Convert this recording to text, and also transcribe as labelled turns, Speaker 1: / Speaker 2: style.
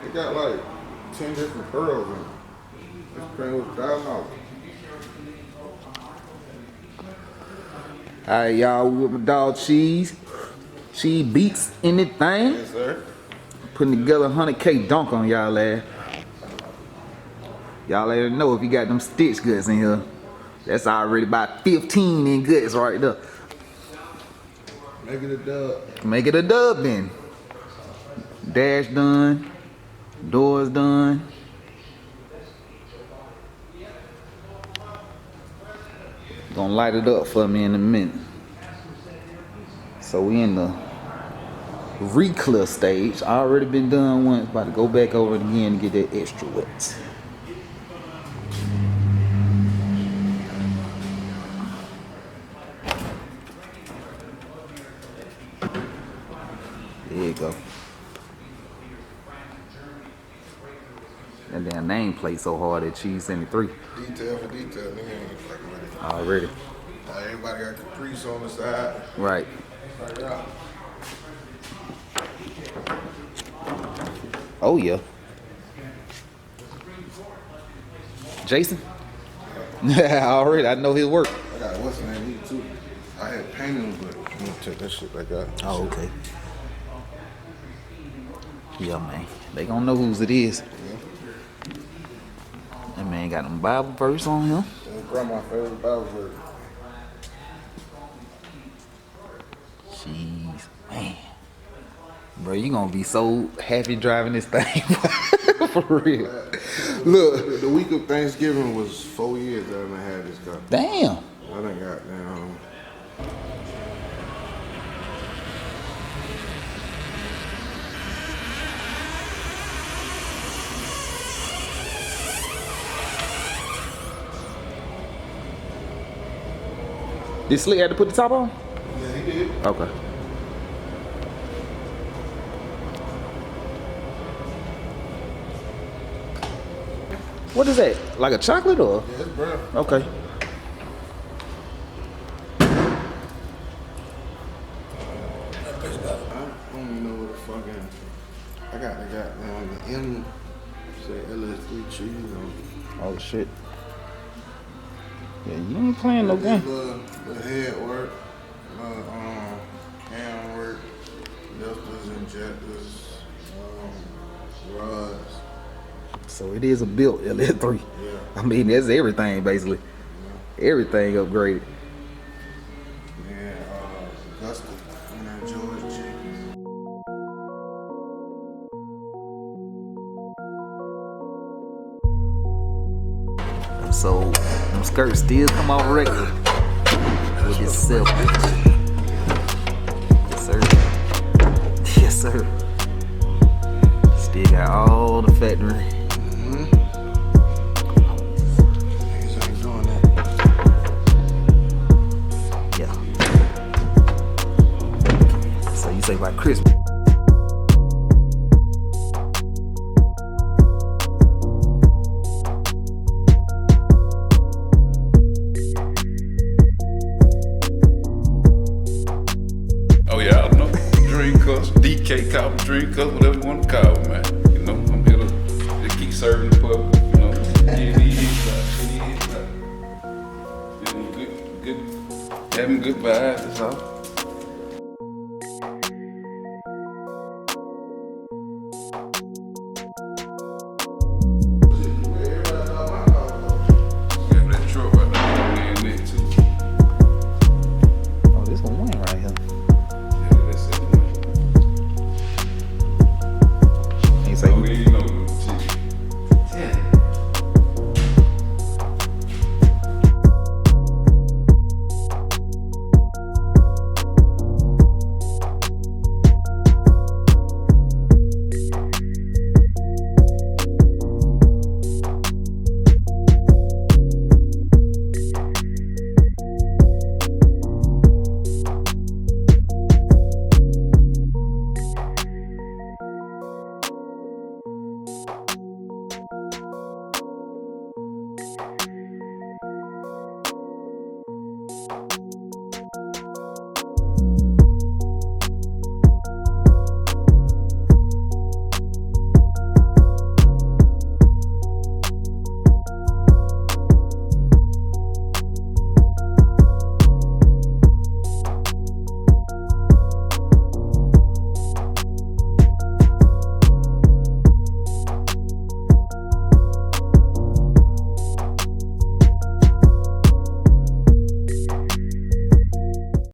Speaker 1: They got like 10 different pearls in it. This print was $1,000.
Speaker 2: Alright, y'all, we with my dog Cheeze. Cheeze Beatz in the thing.
Speaker 1: Yes, sir.
Speaker 2: Putting together 100K Donk on y'all ass. Y'all let them know if you got them stitch guts in here. That's already about 15 in guts right there.
Speaker 1: Make it a dub.
Speaker 2: Make it a dub then. Dash done. Doors done. Gonna light it up for me in a minute. So we in the reclear stage. I already been done once. About to go back over it again to get that extra wet. There you go. That damn nameplate so hard at Cheeze 73.
Speaker 1: Detail for detail, nigga ain't fucking with it.
Speaker 2: Already.
Speaker 1: Everybody got Caprice on the side.
Speaker 2: Right.
Speaker 1: Right out.
Speaker 2: Oh yeah. Jason? Already, I know his work.
Speaker 1: I got what's the name too. I had painting, but I'm gonna take that shit back out.
Speaker 2: Oh, okay. Yeah, man. They gonna know whose it is.
Speaker 1: Yeah.
Speaker 2: That man got them Bible verse on him.
Speaker 1: That's grandma's favorite Bible verse.
Speaker 2: Jeez, man. Bro, you gonna be so happy driving this thing. For real.
Speaker 1: Look, the week of Thanksgiving was 4 years that I done had this car.
Speaker 2: Damn.
Speaker 1: I done got down.
Speaker 2: Did Slick have to put the top on?
Speaker 1: Yeah, he did.
Speaker 2: Okay. What is that? Like a chocolate or?
Speaker 1: Yeah, it's brown.
Speaker 2: Okay.
Speaker 1: I don't even know what the fucking. I got the goddamn the M. Say LS3 cheese on.
Speaker 2: Oh shit. Yeah, you ain't playing no game.
Speaker 1: The head work, hand work, lifters, injectors, rods.
Speaker 2: So it is a built LS3.
Speaker 1: Yeah.
Speaker 2: I mean, that's everything basically.
Speaker 1: Yeah.
Speaker 2: Everything upgraded.
Speaker 1: Yeah, Augusta, and then George G.
Speaker 2: So them skirts still come off regular with this self. Yes sir. Yes sir. Still got all the factory.
Speaker 1: Niggas ain't doing that.
Speaker 2: Yeah. So you say by Christmas.
Speaker 3: Oh yeah, I know. Dream Kustoms, DK call Dream Kustoms, whatever you want to call it, man. You know, I'm here to keep serving the public, you know. Good, having good vibes, that's all.